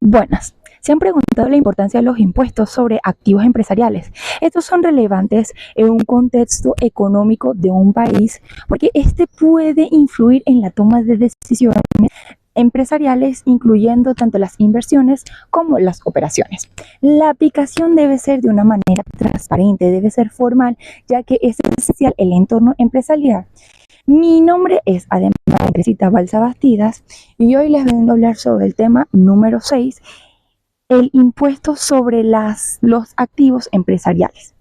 Buenas. ¿Se han preguntado la importancia de los impuestos sobre activos empresariales? Estos son relevantes en un contexto económico de un país porque este puede influir en la toma de decisiones empresariales, incluyendo tanto las inversiones como las operaciones. La aplicación debe ser de una manera transparente, debe ser formal, ya que es esencial el entorno empresarial. Mi nombre es además Teresita Balsa Bastidas y hoy les vengo a hablar sobre el tema número 6, el impuesto sobre los activos empresariales.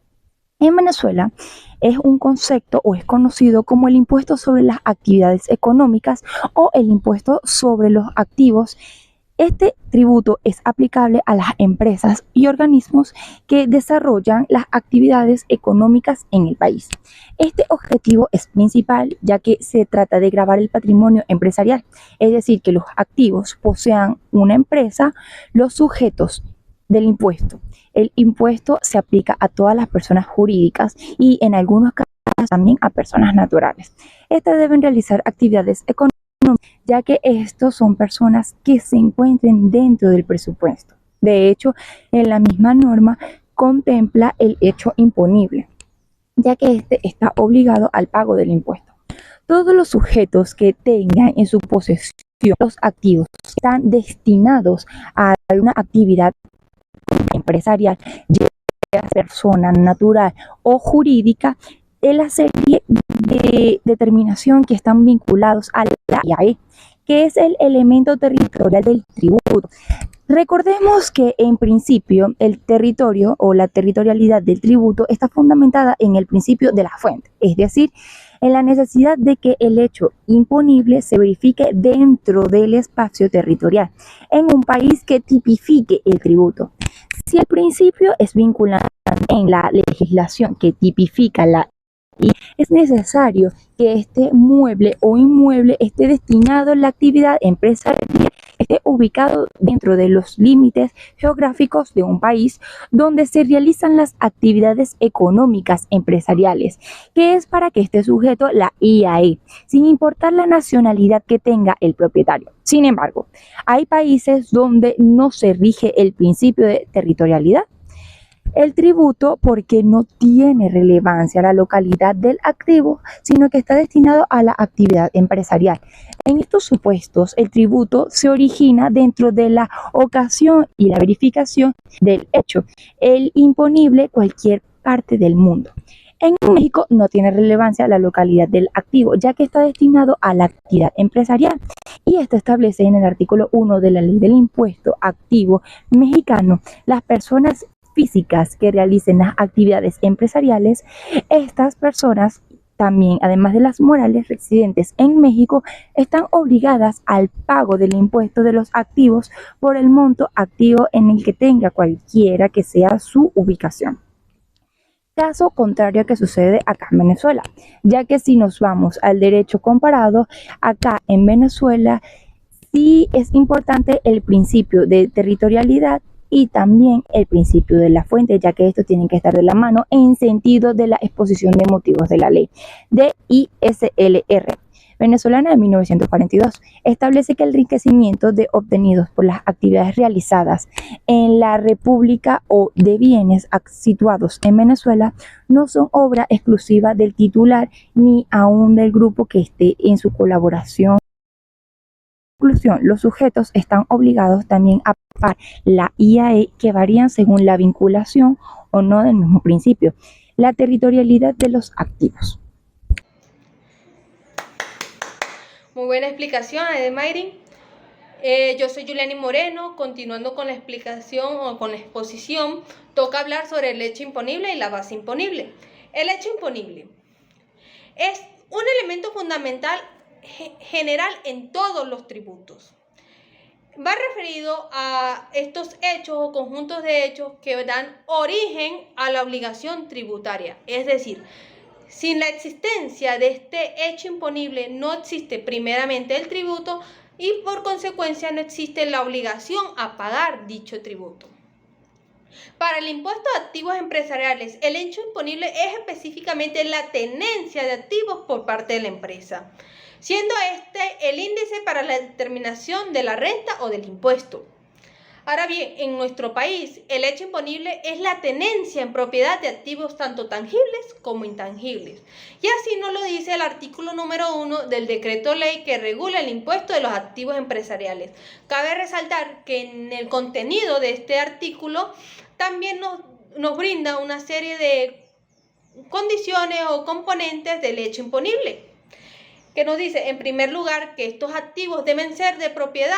En Venezuela es un concepto o es conocido como el impuesto sobre las actividades económicas o el impuesto sobre los activos. Este tributo es aplicable a las empresas y organismos que desarrollan las actividades económicas en el país. Este objetivo es principal ya que se trata de gravar el patrimonio empresarial, es decir, que los activos posean una empresa, los sujetos del impuesto. El impuesto se aplica a todas las personas jurídicas y en algunos casos también a personas naturales. Estas deben realizar actividades económicas ya que estos son personas que se encuentren dentro del presupuesto. De hecho, en la misma norma contempla el hecho imponible, ya que este está obligado al pago del impuesto. Todos los sujetos que tengan en su posesión los activos que están destinados a una actividad empresarial, ya sea persona natural o jurídica, en la serie de determinación que están vinculados a la IAE, que es el elemento territorial del tributo. Recordemos que en principio el territorio o la territorialidad del tributo está fundamentada en el principio de la fuente, es decir, en la necesidad de que el hecho imponible se verifique dentro del espacio territorial, en un país que tipifique el tributo. Si el principio es vinculante en la legislación que tipifica y es necesario que este mueble o inmueble esté destinado a la actividad empresarial, esté ubicado dentro de los límites geográficos de un país donde se realizan las actividades económicas empresariales, que es para que esté sujeto la IAE, sin importar la nacionalidad que tenga el propietario. Sin embargo, hay países donde no se rige el principio de territorialidad. El tributo porque no tiene relevancia la localidad del activo, sino que está destinado a la actividad empresarial. En estos supuestos, el tributo se origina dentro de la ocasión y la verificación del hecho, el imponible cualquier parte del mundo. En México no tiene relevancia la localidad del activo, ya que está destinado a la actividad empresarial. Y esto establece en el artículo 1 de la Ley del Impuesto Activo Mexicano, las personas físicas que realicen las actividades empresariales, estas personas también, además de las morales residentes en México, están obligadas al pago del impuesto de los activos por el monto activo en el que tenga cualquiera que sea su ubicación. Caso contrario a que sucede acá en Venezuela, ya que si nos vamos al derecho comparado, acá en Venezuela sí es importante el principio de territorialidad y también el principio de la fuente, ya que estos tienen que estar de la mano en sentido de la exposición de motivos de la ley de ISLR venezolana de 1942. Establece que el enriquecimiento de obtenidos por las actividades realizadas en la República o de bienes situados en Venezuela no son obra exclusiva del titular ni aún del grupo que esté en su colaboración. Conclusión, los sujetos están obligados también a pagar la IAE que varían según la vinculación o no del mismo principio, la territorialidad de los activos. Muy buena explicación, Ademayrin. Yo soy Juliani Moreno. Continuando con la explicación o con la exposición, toca hablar sobre el hecho imponible y la base imponible. El hecho imponible es un elemento fundamental general en todos los tributos. Va referido a estos hechos o conjuntos de hechos que dan origen a la obligación tributaria. Es decir, sin la existencia de este hecho imponible no existe primeramente el tributo y por consecuencia no existe la obligación a pagar dicho tributo. Para el impuesto a activos empresariales, el hecho imponible es específicamente la tenencia de activos por parte de la empresa, siendo este el índice para la determinación de la renta o del impuesto. Ahora bien, en nuestro país, el hecho imponible es la tenencia en propiedad de activos tanto tangibles como intangibles. Y así nos lo dice el artículo número 1 del decreto ley que regula el impuesto de los activos empresariales. Cabe resaltar que en el contenido de este artículo también nos brinda una serie de condiciones o componentes del hecho imponible, que nos dice, en primer lugar, que estos activos deben ser de propiedad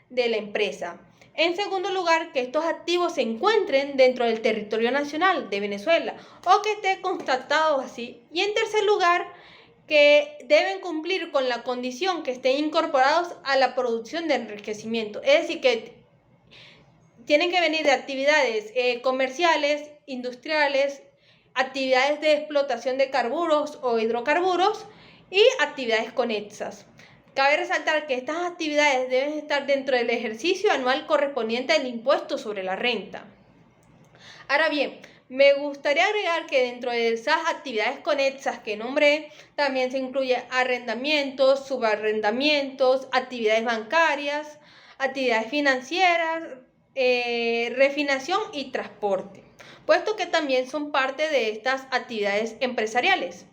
de la empresa. En segundo lugar, que estos activos se encuentren dentro del territorio nacional de Venezuela o que esté constatado así. Y en tercer lugar, que deben cumplir con la condición que estén incorporados a la producción de enriquecimiento. Es decir, que tienen que venir de actividades comerciales, industriales, actividades de explotación de carburos o hidrocarburos y actividades conexas. Cabe resaltar que estas actividades deben estar dentro del ejercicio anual correspondiente al impuesto sobre la renta. Ahora bien, me gustaría agregar que dentro de esas actividades conexas que nombré, también se incluye arrendamientos, subarrendamientos, actividades bancarias, actividades financieras, refinación y transporte, puesto que también son parte de estas actividades empresariales.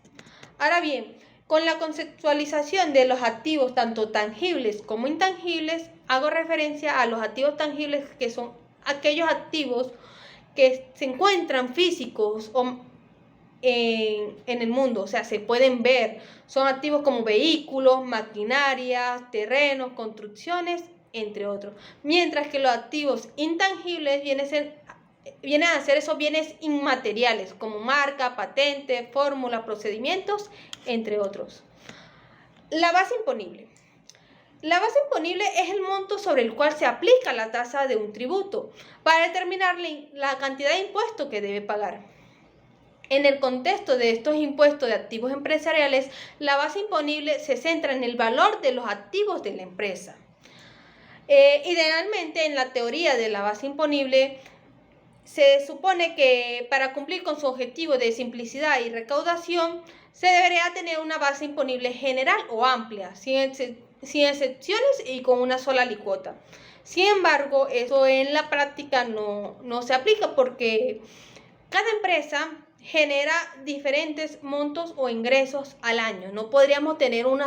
Ahora bien, con la conceptualización de los activos tanto tangibles como intangibles, hago referencia a los activos tangibles, que son aquellos activos que se encuentran físicos en el mundo, o sea, se pueden ver. Son activos como vehículos, maquinarias, terrenos, construcciones, entre otros. Mientras que los activos intangibles vienen a ser esos bienes inmateriales, como marca, patente, fórmula, procedimientos, entre otros. La base imponible. La base imponible es el monto sobre el cual se aplica la tasa de un tributo para determinar la cantidad de impuesto que debe pagar. En el contexto de estos impuestos de activos empresariales, la base imponible se centra en el valor de los activos de la empresa. Idealmente, en la teoría de la base imponible, se supone que para cumplir con su objetivo de simplicidad y recaudación, se debería tener una base imponible general o amplia, sin excepciones y con una sola alícuota. Sin embargo, eso en la práctica no se aplica porque cada empresa genera diferentes montos o ingresos al año. No podríamos tener un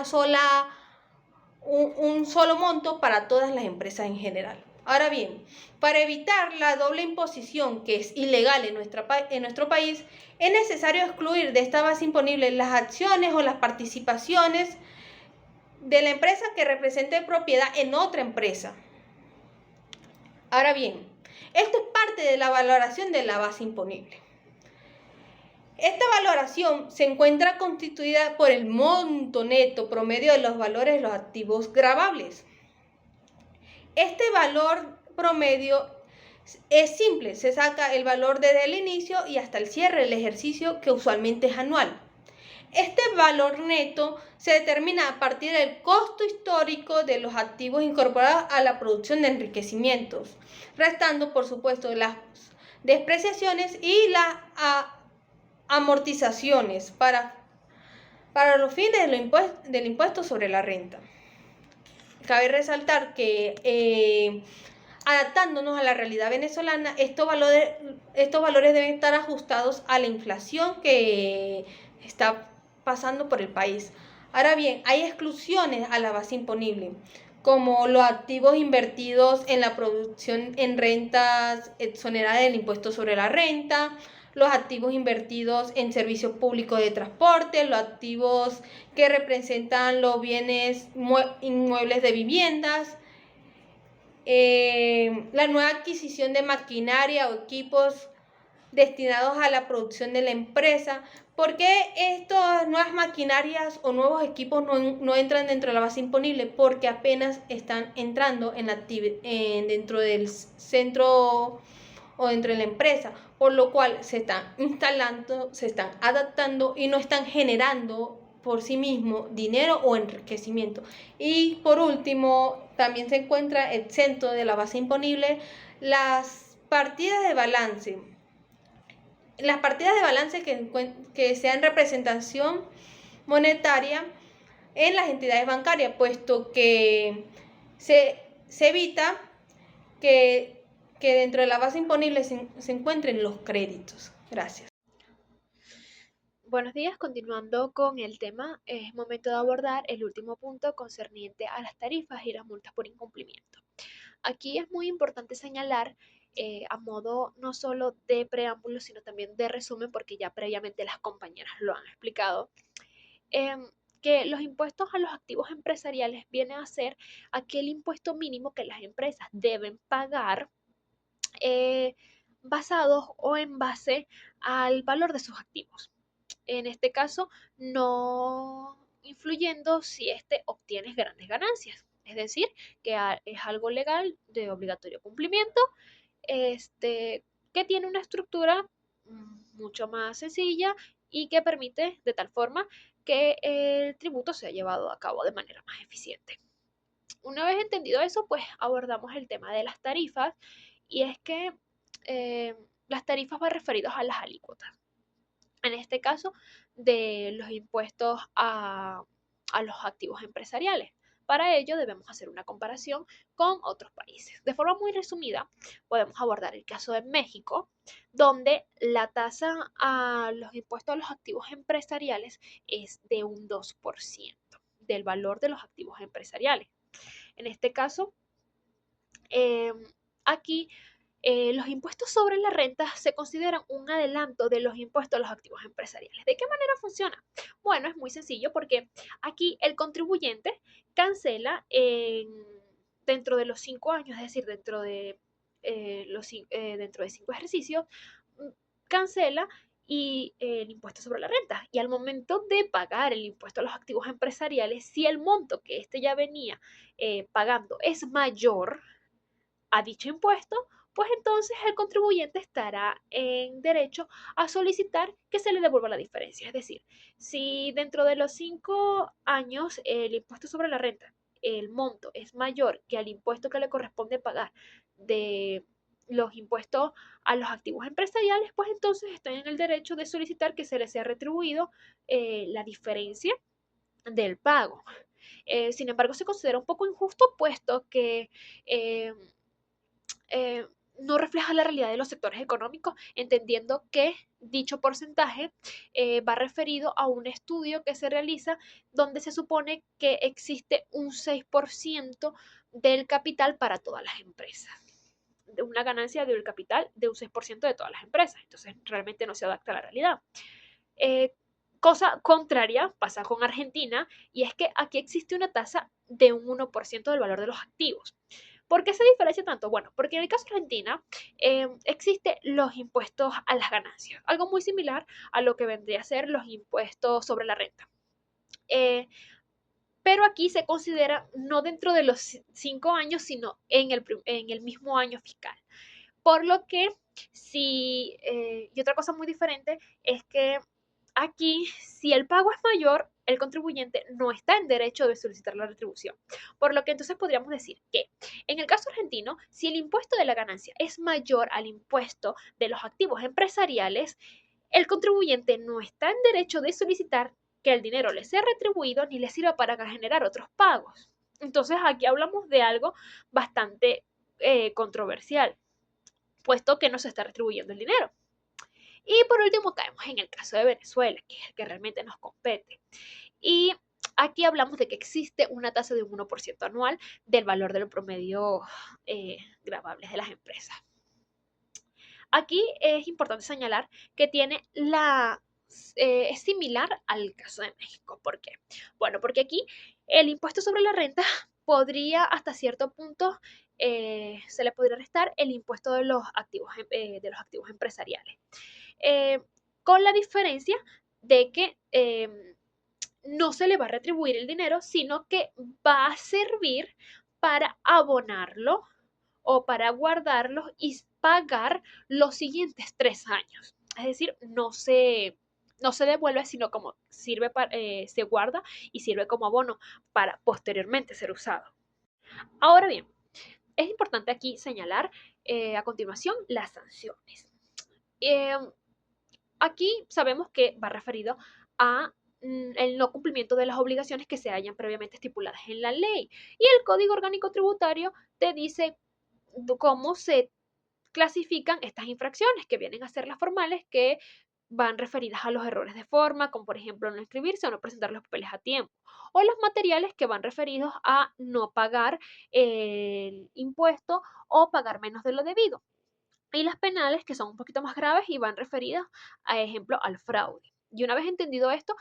solo monto para todas las empresas en general. Ahora bien, para evitar la doble imposición que es ilegal en nuestro país, es necesario excluir de esta base imponible las acciones o las participaciones de la empresa que represente propiedad en otra empresa. Ahora bien, esto es parte de la valoración de la base imponible. Esta valoración se encuentra constituida por el monto neto promedio de los valores de los activos gravables. Este valor promedio es simple, se saca el valor desde el inicio y hasta el cierre del ejercicio, que usualmente es anual. Este valor neto se determina a partir del costo histórico de los activos incorporados a la producción de enriquecimientos, restando, por supuesto, las depreciaciones y las amortizaciones para los fines del impuesto sobre la renta. Cabe resaltar que adaptándonos a la realidad venezolana, estos valores deben estar ajustados a la inflación que está pasando por el país. Ahora bien, hay exclusiones a la base imponible, como los activos invertidos en la producción en rentas exoneradas del impuesto sobre la renta, los activos invertidos en servicios públicos de transporte, los activos que representan los bienes inmuebles de viviendas, la nueva adquisición de maquinaria o equipos destinados a la producción de la empresa. ¿Por qué estas nuevas maquinarias o nuevos equipos no entran dentro de la base imponible? Porque apenas están entrando dentro del centro o dentro de la empresa, por lo cual se están instalando, se están adaptando y no están generando por sí mismo dinero o enriquecimiento. Y por último, también se encuentra exento de la base imponible las partidas de balance. Las partidas de balance que sean representación monetaria en las entidades bancarias, puesto que se evita que, que dentro de la base imponible se encuentren los créditos. Gracias. Buenos días, continuando con el tema, es momento de abordar el último punto concerniente a las tarifas y las multas por incumplimiento. Aquí es muy importante señalar, a modo no solo de preámbulo, sino también de resumen, porque ya previamente las compañeras lo han explicado, em, que los impuestos a los activos empresariales vienen a ser aquel impuesto mínimo que las empresas deben pagar eh, basados o en base al valor de sus activos. En este caso, no influyendo si éste obtiene grandes ganancias. Es decir, que es algo legal de obligatorio cumplimiento, que tiene una estructura mucho más sencilla y que permite de tal forma que el tributo sea llevado a cabo de manera más eficiente. Una vez entendido eso, pues abordamos el tema de las tarifas y es que eh, las tarifas van referidas a las alícuotas. En este caso, de los impuestos a los activos empresariales. Para ello debemos hacer una comparación con otros países. De forma muy resumida, podemos abordar el caso de México, donde la tasa a los impuestos a los activos empresariales es de un 2% del valor de los activos empresariales. En este caso, eh, aquí los impuestos sobre la renta se consideran un adelanto de los impuestos a los activos empresariales. ¿De qué manera funciona? Bueno, es muy sencillo porque aquí el contribuyente cancela dentro de los 5 años, es decir, dentro de 5 ejercicios, mm, cancela el impuesto sobre la renta. Y al momento de pagar el impuesto a los activos empresariales, si el monto que éste ya venía pagando es mayor a dicho impuesto, pues entonces el contribuyente estará en derecho a solicitar que se le devuelva la diferencia. Es decir, si dentro de los 5 años el impuesto sobre la renta, el monto es mayor que al impuesto que le corresponde pagar de los impuestos a los activos empresariales, pues entonces está en el derecho de solicitar que se le sea retribuido la diferencia del pago. Sin embargo, se considera un poco injusto puesto que eh, eh, no refleja la realidad de los sectores económicos, entendiendo que dicho porcentaje va referido a un estudio que se realiza donde se supone que existe un 6% del capital para todas las empresas. De una ganancia del capital de un 6% de todas las empresas. Entonces, realmente no se adapta a la realidad. Cosa contraria pasa con Argentina y es que aquí existe una tasa de un 1% del valor de los activos. ¿Por qué se diferencia tanto? Bueno, porque en el caso de Argentina existen los impuestos a las ganancias, algo muy similar a lo que vendría a ser los impuestos sobre la renta. Pero aquí se considera no dentro de los 5 años, sino en el mismo año fiscal. Por lo que, y otra cosa muy diferente es que aquí, si el pago es mayor, el contribuyente no está en derecho de solicitar la retribución. Por lo que entonces podríamos decir que en el caso argentino, si el impuesto de la ganancia es mayor al impuesto de los activos empresariales, el contribuyente no está en derecho de solicitar que el dinero le sea retribuido ni le sirva para generar otros pagos. Entonces aquí hablamos de algo bastante controversial, puesto que no se está retribuyendo el dinero. Y por último caemos en el caso de Venezuela, que es el que realmente nos compete. Y aquí hablamos de que existe una tasa de un 1% anual del valor de los promedios gravables de las empresas. Aquí es importante señalar que es similar al caso de México. ¿Por qué? Bueno, porque aquí el impuesto sobre la renta podría hasta cierto punto se le podría restar el impuesto de los activos empresariales. Con la diferencia de que no se le va a retribuir el dinero, sino que va a servir para abonarlo o para guardarlo y pagar los siguientes 3 años. Es decir, no se devuelve, sino como se guarda y sirve como abono para posteriormente ser usado. Ahora bien, es importante aquí señalar a continuación las sanciones. Aquí sabemos que va referido a el no cumplimiento de las obligaciones que se hayan previamente estipuladas en la ley. Y el Código Orgánico Tributario te dice cómo se clasifican estas infracciones, que vienen a ser las formales, que van referidas a los errores de forma, como por ejemplo no inscribirse o no presentar los papeles a tiempo, o los materiales, que van referidos a no pagar el impuesto o pagar menos de lo debido. Y las penales, que son un poquito más graves y van referidas, a ejemplo, al fraude. Y una vez entendido esto,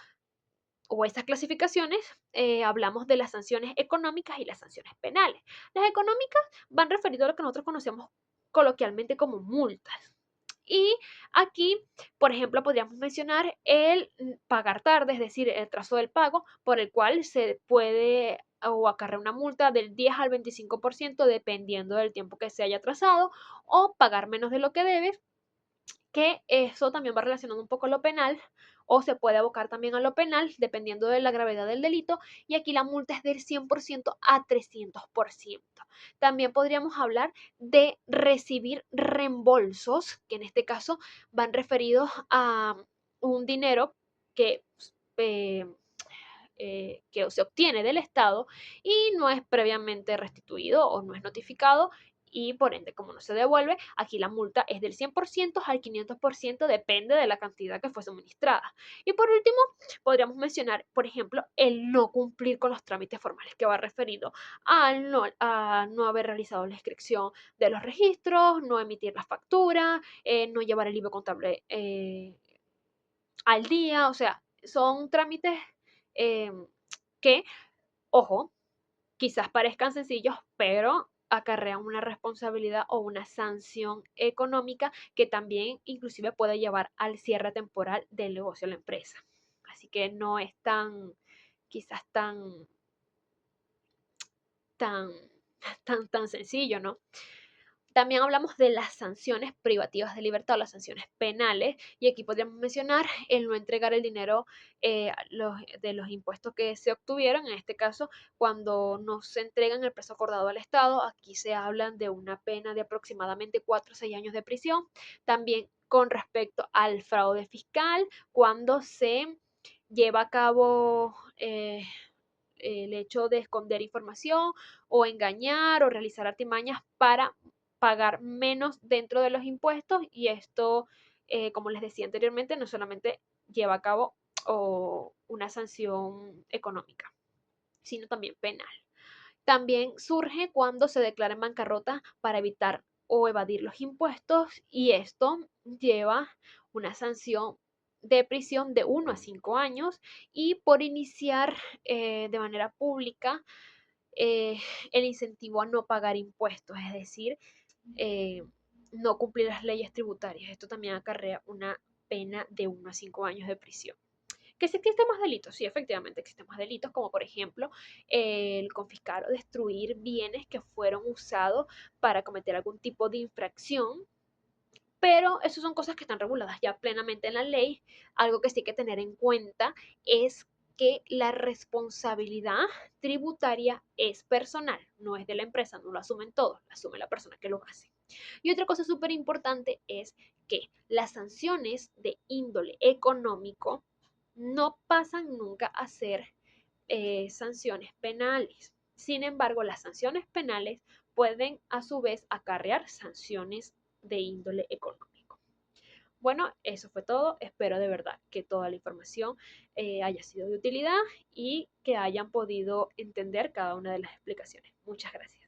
o estas clasificaciones, hablamos de las sanciones económicas y las sanciones penales. Las económicas van referidas a lo que nosotros conocemos coloquialmente como multas. Y aquí, por ejemplo, podríamos mencionar el pagar tarde, es decir, el trazo del pago, por el cual se puede o acarrea una multa del 10 al 25% dependiendo del tiempo que se haya trazado, o pagar menos de lo que debes, que eso también va relacionado un poco a lo penal, o se puede abocar también a lo penal dependiendo de la gravedad del delito, y aquí la multa es del 100% a 300%. También podríamos hablar de recibir reembolsos, que en este caso van referidos a un dinero que, eh, que se obtiene del Estado y no es previamente restituido o no es notificado, y por ende, como no se devuelve, aquí la multa es del 100% al 500%, depende de la cantidad que fue suministrada. Y por último, podríamos mencionar, por ejemplo, el no cumplir con los trámites formales, que va referido a no haber realizado la inscripción de los registros, no emitir la factura, no llevar el libro contable al día. O sea, son trámites eh, que, ojo, quizás parezcan sencillos, pero acarrean una responsabilidad o una sanción económica, que también inclusive puede llevar al cierre temporal del negocio de la empresa. Así que no es quizás tan, tan sencillo, ¿no? También hablamos de las sanciones privativas de libertad o las sanciones penales, y aquí podríamos mencionar el no entregar el dinero de los impuestos que se obtuvieron. En este caso, cuando no se entregan el precio acordado al Estado, aquí se hablan de una pena de aproximadamente 4 o 6 años de prisión. También con respecto al fraude fiscal, cuando se lleva a cabo el hecho de esconder información o engañar o realizar artimañas para pagar menos dentro de los impuestos, y esto, como les decía anteriormente, no solamente lleva a cabo una sanción económica, sino también penal. También surge cuando se declara en bancarrota para evitar o evadir los impuestos, y esto lleva una sanción de prisión de 1 a 5 años, y por iniciar de manera pública eh, el incentivo a no pagar impuestos, es decir, eh, no cumplir las leyes tributarias. Esto también acarrea una pena de 1 a 5 años de prisión. ¿Que si existen más delitos? Sí, efectivamente existen más delitos, como por ejemplo el confiscar o destruir bienes que fueron usados para cometer algún tipo de infracción, pero eso son cosas que están reguladas ya plenamente en la ley. Algo que sí hay que tener en cuenta es que la responsabilidad tributaria es personal, no es de la empresa, no lo asumen todos, lo asume la persona que lo hace. Y otra cosa súper importante es que las sanciones de índole económico no pasan nunca a ser sanciones penales. Sin embargo, las sanciones penales pueden a su vez acarrear sanciones de índole económico. Bueno, eso fue todo. Espero de verdad que toda la información haya sido de utilidad y que hayan podido entender cada una de las explicaciones. Muchas gracias.